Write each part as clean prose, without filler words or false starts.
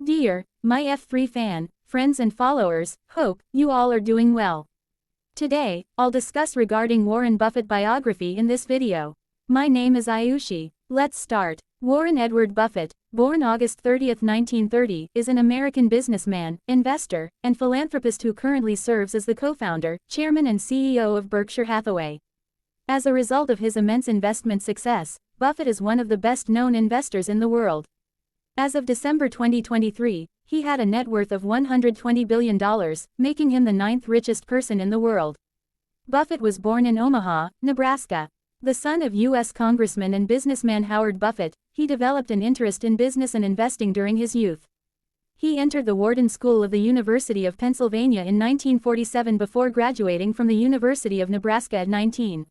Dear, my F3 fan, friends and followers, hope you all are doing well. Today, I'll discuss regarding Warren Buffett biography in this video. My name is Ayushi. Let's start. Warren Edward Buffett, born August 30, 1930, is an American businessman, investor, and philanthropist who currently serves as the co-founder, chairman and CEO of Berkshire Hathaway. As a result of his immense investment success, Buffett is one of the best-known investors in the world. As of December 2023, he had a net worth of $120 billion, making him the ninth richest person in the world. Buffett was born in Omaha, Nebraska. The son of U.S. Congressman and businessman Howard Buffett, he developed an interest in business and investing during his youth. He entered the Wharton School of the University of Pennsylvania in 1947 before graduating from the University of Nebraska at 19.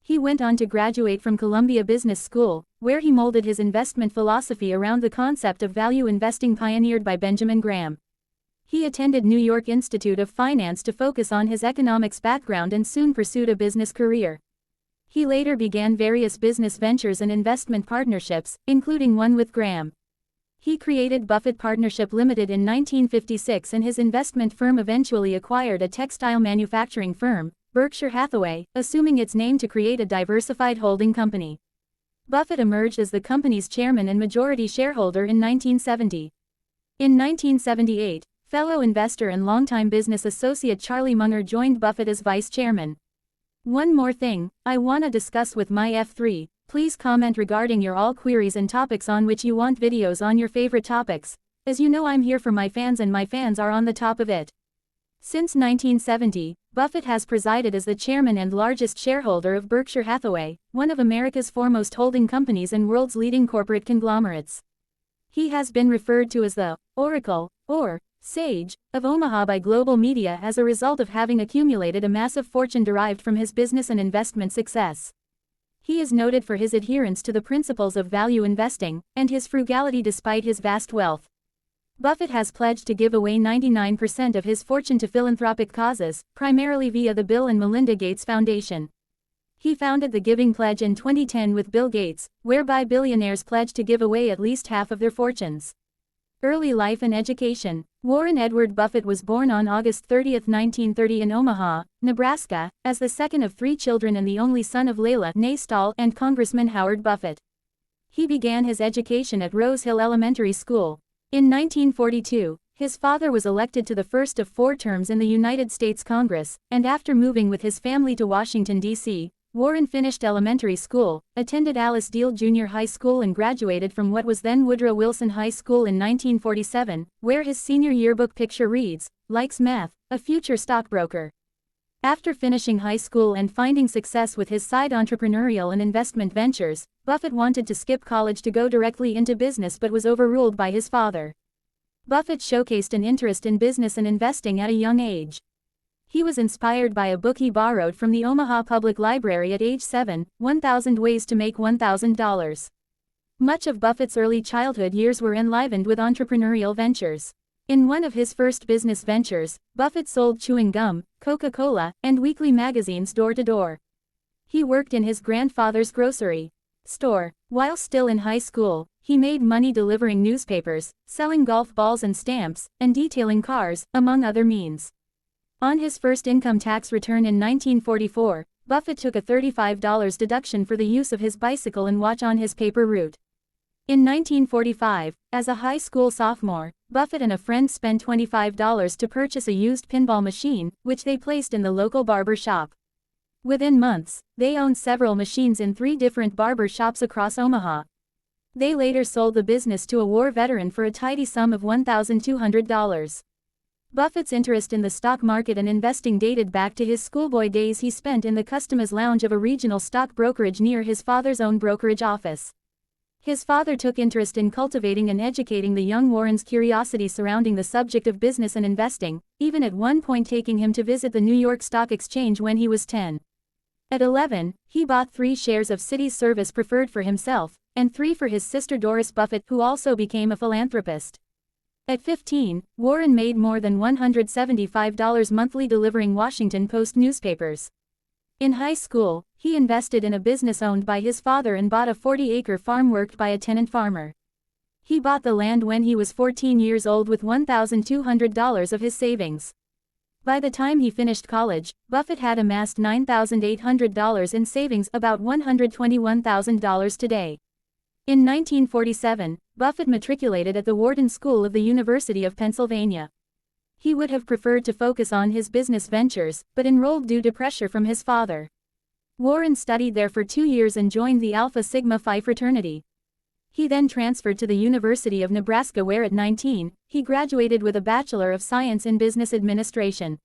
He went on to graduate from Columbia Business School, where he molded his investment philosophy around the concept of value investing pioneered by Benjamin Graham. He attended New York Institute of Finance to focus on his economics background and soon pursued a business career. He later began various business ventures and investment partnerships, including one with Graham. He created Buffett Partnership Limited in 1956, and his investment firm eventually acquired a textile manufacturing firm, Berkshire Hathaway, assuming its name to create a diversified holding company. Buffett emerged as the company's chairman and majority shareholder in 1970. In 1978, fellow investor and longtime business associate Charlie Munger joined Buffett as vice chairman. One more thing, I wanna discuss with my F3, please comment regarding your all queries and topics on which you want videos on your favorite topics, as you know I'm here for my fans and my fans are on the top of it. Since 1970, Buffett has presided as the chairman and largest shareholder of Berkshire Hathaway, one of America's foremost holding companies and world's leading corporate conglomerates. He has been referred to as the Oracle, or Sage, of Omaha by global media as a result of having accumulated a massive fortune derived from his business and investment success. He is noted for his adherence to the principles of value investing, and his frugality despite his vast wealth. Buffett has pledged to give away 99% of his fortune to philanthropic causes, primarily via the Bill and Melinda Gates Foundation. He founded the Giving Pledge in 2010 with Bill Gates, whereby billionaires pledge to give away at least half of their fortunes. Early life and education. Warren Edward Buffett was born on August 30, 1930 in Omaha, Nebraska, as the second of three children and the only son of Layla née Stahl and Congressman Howard Buffett. He began his education at Rose Hill Elementary School. In 1942, his father was elected to the first of 4 terms in the United States Congress, and after moving with his family to Washington, D.C., Warren finished elementary school, attended Alice Deal Junior High School and graduated from what was then Woodrow Wilson High School in 1947, where his senior yearbook picture reads, "Likes math, a future stockbroker." After finishing high school and finding success with his side entrepreneurial and investment ventures, Buffett wanted to skip college to go directly into business but was overruled by his father. Buffett showcased an interest in business and investing at a young age. He was inspired by a book he borrowed from the Omaha Public Library at age 7, 1000 Ways to Make $1,000. Much of Buffett's early childhood years were enlivened with entrepreneurial ventures. In one of his first business ventures, Buffett sold chewing gum, Coca-Cola, and weekly magazines door to door. He worked in his grandfather's grocery store. While still in high school, he made money delivering newspapers, selling golf balls and stamps, and detailing cars, among other means. On his first income tax return in 1944, Buffett took a $35 deduction for the use of his bicycle and watch on his paper route. In 1945, as a high school sophomore, Buffett and a friend spent $25 to purchase a used pinball machine, which they placed in the local barber shop. Within months, they owned several machines in 3 different barber shops across Omaha. They later sold the business to a war veteran for a tidy sum of $1,200. Buffett's interest in the stock market and investing dated back to his schoolboy days he spent in the customers' lounge of a regional stock brokerage near his father's own brokerage office. His father took interest in cultivating and educating the young Warren's curiosity surrounding the subject of business and investing, even at one point taking him to visit the New York Stock Exchange when he was 10. At 11, he bought 3 shares of Citi's Service Preferred for himself, and 3 for his sister Doris Buffett, who also became a philanthropist. At 15, Warren made more than $175 monthly delivering Washington Post newspapers. In high school, he invested in a business owned by his father and bought a 40-acre farm worked by a tenant farmer. He bought the land when he was 14 years old with $1,200 of his savings. By the time he finished college, Buffett had amassed $9,800 in savings, about $121,000 today. In 1947, Buffett matriculated at the Wharton School of the University of Pennsylvania. He would have preferred to focus on his business ventures, but enrolled due to pressure from his father. Warren studied there for 2 years and joined the Alpha Sigma Phi fraternity. He then transferred to the University of Nebraska, where at 19, he graduated with a Bachelor of Science in Business Administration.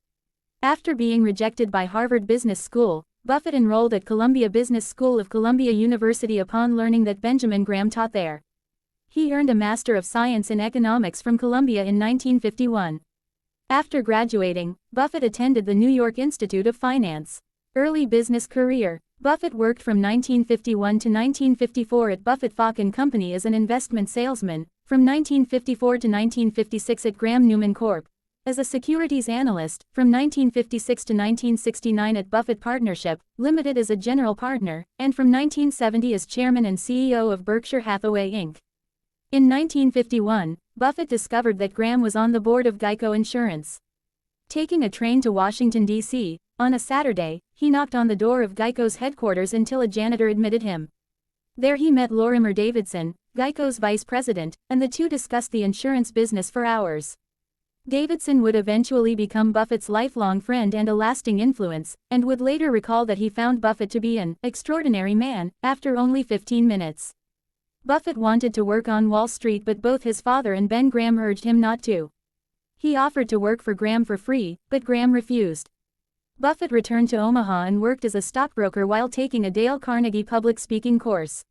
After being rejected by Harvard Business School, Buffett enrolled at Columbia Business School of Columbia University upon learning that Benjamin Graham taught there. He earned a Master of Science in Economics from Columbia in 1951. After graduating, Buffett attended the New York Institute of Finance. Early business career. Buffett worked from 1951 to 1954 at Buffett Falk & Company as an investment salesman, from 1954 to 1956 at Graham Newman Corp. As a securities analyst, from 1956 to 1969 at Buffett Partnership, Limited as a general partner, and from 1970 as chairman and CEO of Berkshire Hathaway Inc. In 1951, Buffett discovered that Graham was on the board of Geico Insurance. Taking a train to Washington, D.C., on a Saturday, he knocked on the door of Geico's headquarters until a janitor admitted him. There he met Lorimer Davidson, Geico's vice president, and the two discussed the insurance business for hours. Davidson would eventually become Buffett's lifelong friend and a lasting influence, and would later recall that he found Buffett to be an extraordinary man after only 15 minutes. Buffett wanted to work on Wall Street, but both his father and Ben Graham urged him not to. He offered to work for Graham for free, but Graham refused. Buffett returned to Omaha and worked as a stockbroker while taking a Dale Carnegie public speaking course.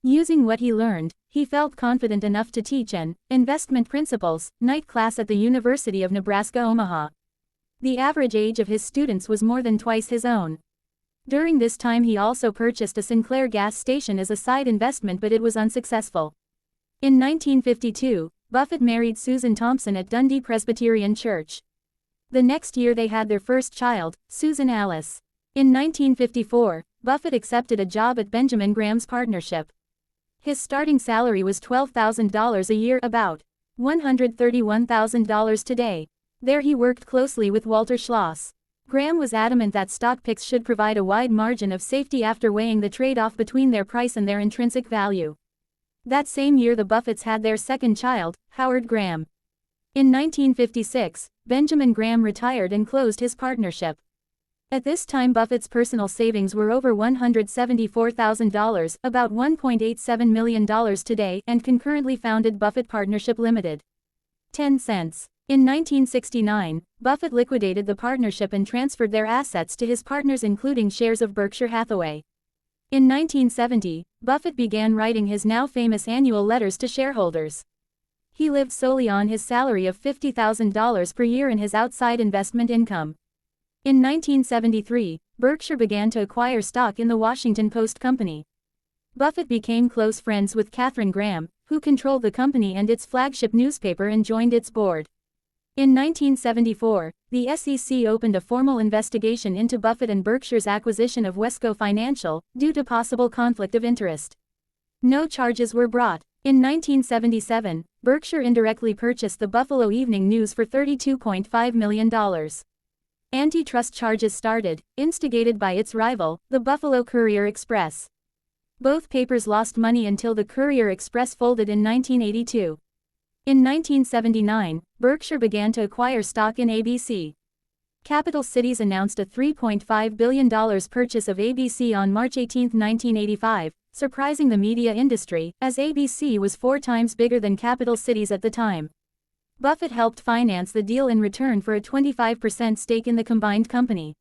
Using what he learned, he felt confident enough to teach an investment principles night class at the University of Nebraska-Omaha. The average age of his students was more than twice his own. During this time he also purchased a Sinclair gas station as a side investment, but it was unsuccessful. In 1952, Buffett married Susan Thompson at Dundee Presbyterian Church. The next year they had their first child, Susan Alice. In 1954, Buffett accepted a job at Benjamin Graham's partnership. His starting salary was $12,000 a year, about $131,000 today. There he worked closely with Walter Schloss. Graham was adamant that stock picks should provide a wide margin of safety after weighing the trade-off between their price and their intrinsic value. That same year the Buffetts had their second child, Howard Graham. In 1956, Benjamin Graham retired and closed his partnership. At this time Buffett's personal savings were over $174,000, about $1.87 million today, and concurrently founded Buffett Partnership Limited. 10 cents. In 1969, Buffett liquidated the partnership and transferred their assets to his partners, including shares of Berkshire Hathaway. In 1970, Buffett began writing his now famous annual letters to shareholders. He lived solely on his salary of $50,000 per year and his outside investment income. In 1973, Berkshire began to acquire stock in the Washington Post Company. Buffett became close friends with Katharine Graham, who controlled the company and its flagship newspaper, and joined its board. In 1974, the SEC opened a formal investigation into Buffett and Berkshire's acquisition of Wesco Financial, due to possible conflict of interest. No charges were brought. In 1977, Berkshire indirectly purchased the Buffalo Evening News for $32.5 million. Antitrust charges started, instigated by its rival, the Buffalo Courier-Express. Both papers lost money until the Courier-Express folded in 1982. In 1979, Berkshire began to acquire stock in ABC. Capital Cities announced a $3.5 billion purchase of ABC on March 18, 1985, surprising the media industry, as ABC was 4 times bigger than Capital Cities at the time. Buffett helped finance the deal in return for a 25% stake in the combined company.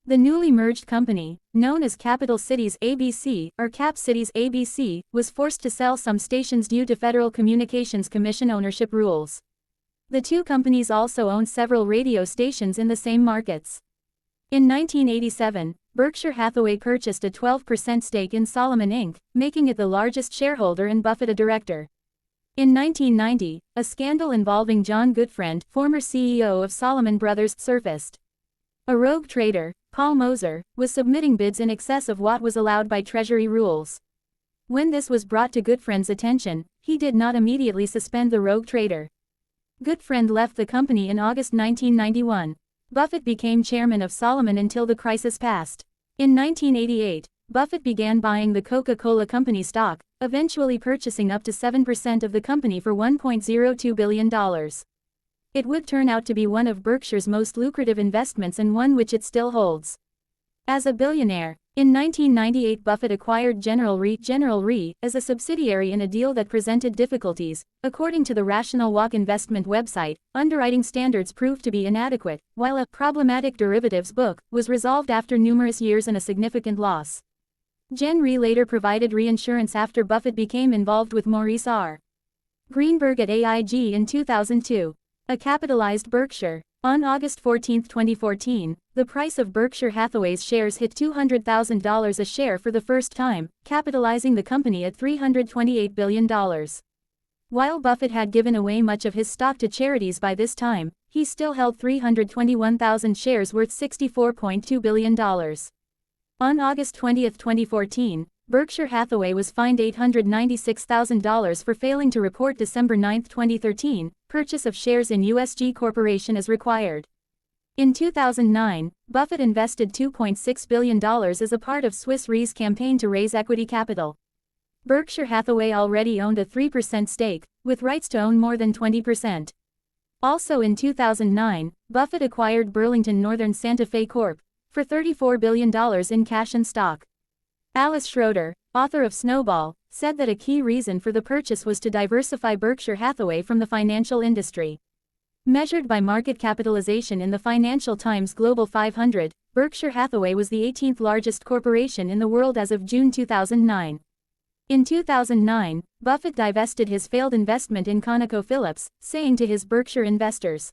The newly merged company, known as Capital Cities ABC, or Cap Cities ABC, was forced to sell some stations due to Federal Communications Commission ownership rules. The two companies also own several radio stations in the same markets. In 1987, Berkshire Hathaway purchased a 12% stake in Salomon Inc., making it the largest shareholder and Buffett a director. In 1990, a scandal involving John Goodfriend, former CEO of Salomon Brothers, surfaced. A rogue trader, Paul Moser, was submitting bids in excess of what was allowed by Treasury rules. When this was brought to Goodfriend's attention, he did not immediately suspend the rogue trader. Goodfriend left the company in August 1991. Buffett became chairman of Solomon until the crisis passed. In 1988, Buffett began buying the Coca-Cola Company stock, eventually purchasing up to 7% of the company for $1.02 billion. It would turn out to be one of Berkshire's most lucrative investments and one which it still holds. As a billionaire, in 1998 Buffett acquired General Re as a subsidiary in a deal that presented difficulties. According to the Rational Walk investment website, underwriting standards proved to be inadequate, while a problematic derivatives book was resolved after numerous years and a significant loss. Gen Re later provided reinsurance after Buffett became involved with Maurice R. Greenberg at AIG in 2002. A capitalized Berkshire. On August 14, 2014, the price of Berkshire Hathaway's shares hit $200,000 a share for the first time, capitalizing the company at $328 billion. While Buffett had given away much of his stock to charities by this time, he still held 321,000 shares worth $64.2 billion. On August 20, 2014, Berkshire Hathaway was fined $896,000 for failing to report December 9, 2013, purchase of shares in USG Corporation as required. In 2009, Buffett invested $2.6 billion as a part of Swiss Re's campaign to raise equity capital. Berkshire Hathaway already owned a 3% stake, with rights to own more than 20%. Also in 2009, Buffett acquired Burlington Northern Santa Fe Corp. for $34 billion in cash and stock. Alice Schroeder, author of Snowball, said that a key reason for the purchase was to diversify Berkshire Hathaway from the financial industry. Measured by market capitalization in the Financial Times Global 500, Berkshire Hathaway was the 18th largest corporation in the world as of June 2009. In 2009, Buffett divested his failed investment in ConocoPhillips, saying to his Berkshire investors,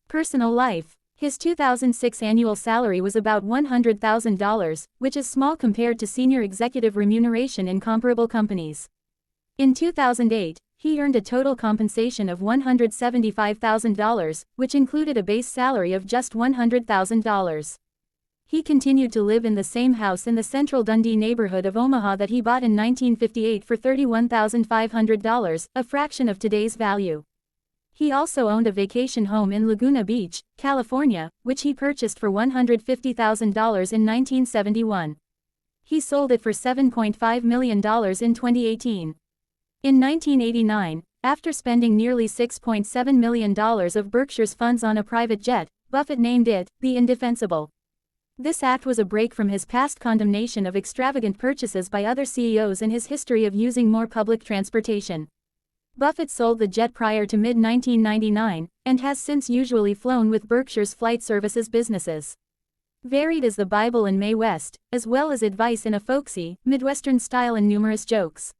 "Personal life. His 2006 annual salary was about $100,000, which is small compared to senior executive remuneration in comparable companies. In 2008, he earned a total compensation of $175,000, which included a base salary of just $100,000. He continued to live in the same house in the central Dundee neighborhood of Omaha that he bought in 1958 for $31,500, a fraction of today's value. He also owned a vacation home in Laguna Beach, California, which he purchased for $150,000 in 1971. He sold it for $7.5 million in 2018. In 1989, after spending nearly $6.7 million of Berkshire's funds on a private jet, Buffett named it the Indefensible. This act was a break from his past condemnation of extravagant purchases by other CEOs and his history of using more public transportation. Buffett sold the jet prior to mid-1999, and has since usually flown with Berkshire's flight services businesses. Varied as the Bible and Mae West, as well as advice in a folksy, Midwestern style and numerous jokes.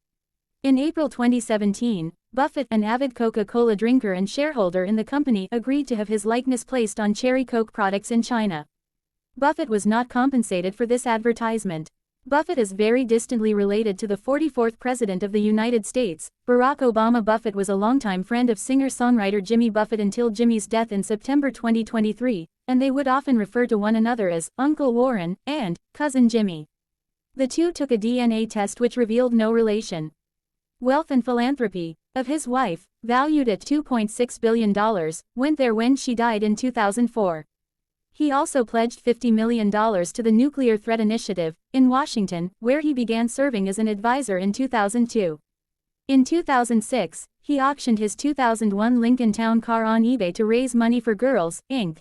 In April 2017, Buffett, an avid Coca-Cola drinker and shareholder in the company, agreed to have his likeness placed on Cherry Coke products in China. Buffett was not compensated for this advertisement. Buffett is very distantly related to the 44th President of the United States, Barack Obama. Buffett was a longtime friend of singer-songwriter Jimmy Buffett until Jimmy's death in September 2023, and they would often refer to one another as Uncle Warren and Cousin Jimmy. The two took a DNA test which revealed no relation. Wealth and philanthropy of his wife, valued at $2.6 billion, went there when she died in 2004. He also pledged $50 million to the Nuclear Threat Initiative, in Washington, where he began serving as an advisor in 2002. In 2006, he auctioned his 2001 Lincoln Town car on eBay to raise money for Girls, Inc.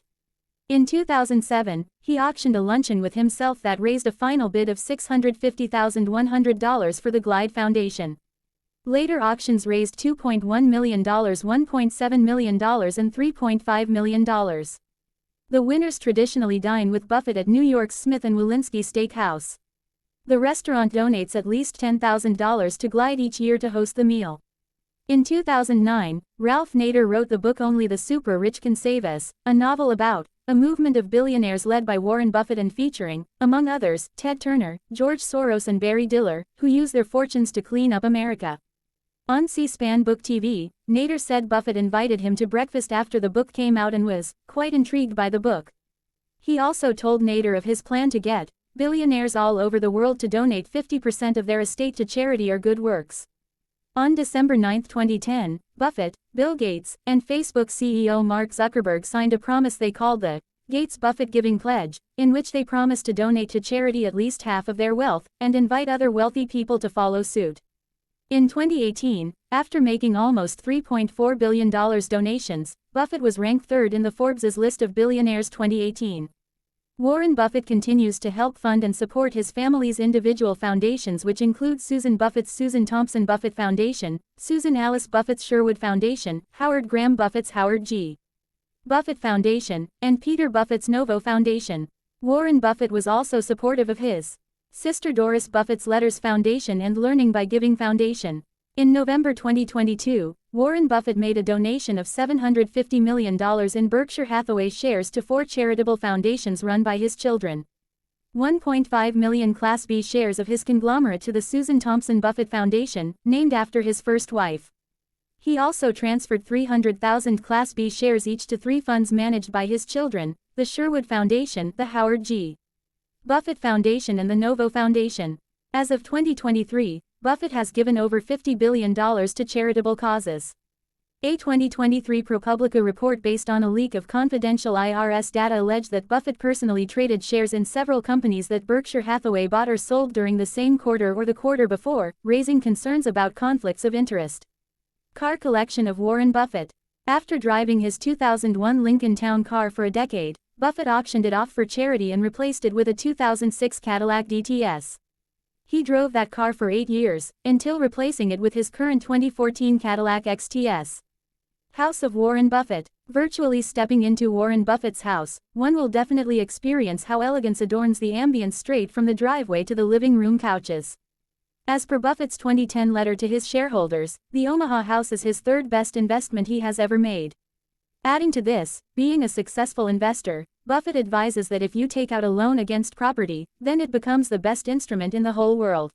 In 2007, he auctioned a luncheon with himself that raised a final bid of $650,100 for the Glide Foundation. Later auctions raised $2.1 million, $1.7 million and $3.5 million. The winners traditionally dine with Buffett at New York's Smith & Wollensky Steakhouse. The restaurant donates at least $10,000 to Glide each year to host the meal. In 2009, Ralph Nader wrote the book Only the Super Rich Can Save Us, a novel about a movement of billionaires led by Warren Buffett and featuring, among others, Ted Turner, George Soros and Barry Diller, who use their fortunes to clean up America. On C-SPAN Book TV, Nader said Buffett invited him to breakfast after the book came out and was quite intrigued by the book. He also told Nader of his plan to get billionaires all over the world to donate 50% of their estate to charity or good works. On December 9, 2010, Buffett, Bill Gates, and Facebook CEO Mark Zuckerberg signed a promise they called the Gates-Buffett Giving Pledge, in which they promised to donate to charity at least half of their wealth, and invite other wealthy people to follow suit. In 2018, after making almost $3.4 billion donations, Buffett was ranked third in the Forbes' list of billionaires 2018. Warren Buffett continues to help fund and support his family's individual foundations, which include Susan Buffett's Susan Thompson Buffett Foundation, Susan Alice Buffett's Sherwood Foundation, Howard Graham Buffett's Howard G. Buffett Foundation, and Peter Buffett's Novo Foundation. Warren Buffett was also supportive of his sister Doris Buffett's Letters Foundation and Learning by Giving Foundation. In November 2022, Warren Buffett made a donation of $750 million in Berkshire Hathaway shares to 4 charitable foundations run by his children. 1.5 million Class B shares of his conglomerate to the Susan Thompson Buffett Foundation, named after his first wife. He also transferred 300,000 Class B shares each to 3 funds managed by his children, the Sherwood Foundation, the Howard G. Buffett Foundation and the Novo Foundation. As of 2023, Buffett has given over $50 billion to charitable causes. A 2023 ProPublica report based on a leak of confidential IRS data alleged that Buffett personally traded shares in several companies that Berkshire Hathaway bought or sold during the same quarter or the quarter before, raising concerns about conflicts of interest. Car collection of Warren Buffett. After driving his 2001 Lincoln Town Car for a decade, Buffett auctioned it off for charity and replaced it with a 2006 Cadillac DTS. He drove that car for 8 years, until replacing it with his current 2014 Cadillac XTS. House of Warren Buffett. Virtually stepping into Warren Buffett's house, one will definitely experience how elegance adorns the ambience straight from the driveway to the living room couches. As per Buffett's 2010 letter to his shareholders, the Omaha house is his third best investment he has ever made. Adding to this, being a successful investor, Buffett advises that if you take out a loan against property, then it becomes the best instrument in the whole world.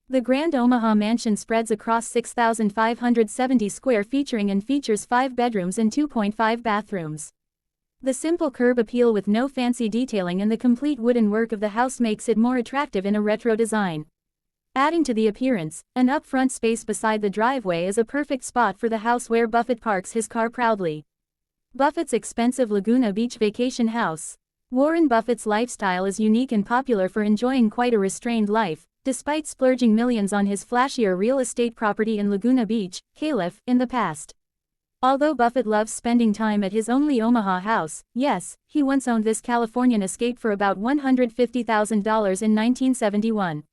The Grand Omaha mansion spreads across 6,570 square featuring and features 5 bedrooms and 2.5 bathrooms. The simple curb appeal with no fancy detailing and the complete wooden work of the house makes it more attractive in a retro design. Adding to the appearance, an upfront space beside the driveway is a perfect spot for the house where Buffett parks his car proudly. Buffett's expensive Laguna Beach vacation house. Warren Buffett's lifestyle is unique and popular for enjoying quite a restrained life, despite splurging millions on his flashier real estate property in Laguna Beach, Calif, in the past. Although Buffett loves spending time at his only Omaha house, yes, he once owned this Californian escape for about $150,000 in 1971.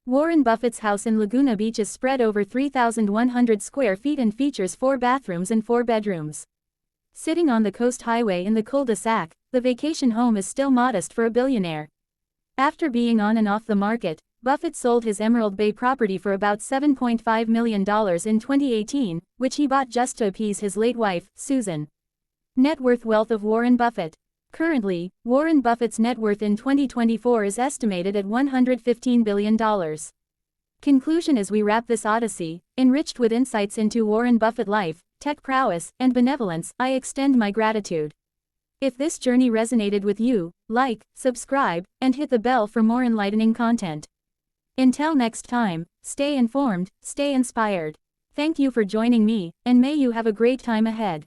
Warren Buffett's house in Laguna Beach is spread over 3,100 square feet and features 4 bathrooms and 4 bedrooms. Sitting on the coast highway in the cul-de-sac, the vacation home is still modest for a billionaire. After being on and off the market, Buffett sold his Emerald Bay property for about $7.5 million in 2018, which he bought just to appease his late wife, Susan. Net worth wealth of Warren Buffett. Currently, Warren Buffett's net worth in 2024 is estimated at $115 billion. Conclusion: as we wrap this odyssey, enriched with insights into Warren Buffett life, tech prowess, and benevolence, I extend my gratitude. If this journey resonated with you, like, subscribe, and hit the bell for more enlightening content. Until next time, stay informed, stay inspired. Thank you for joining me, and may you have a great time ahead.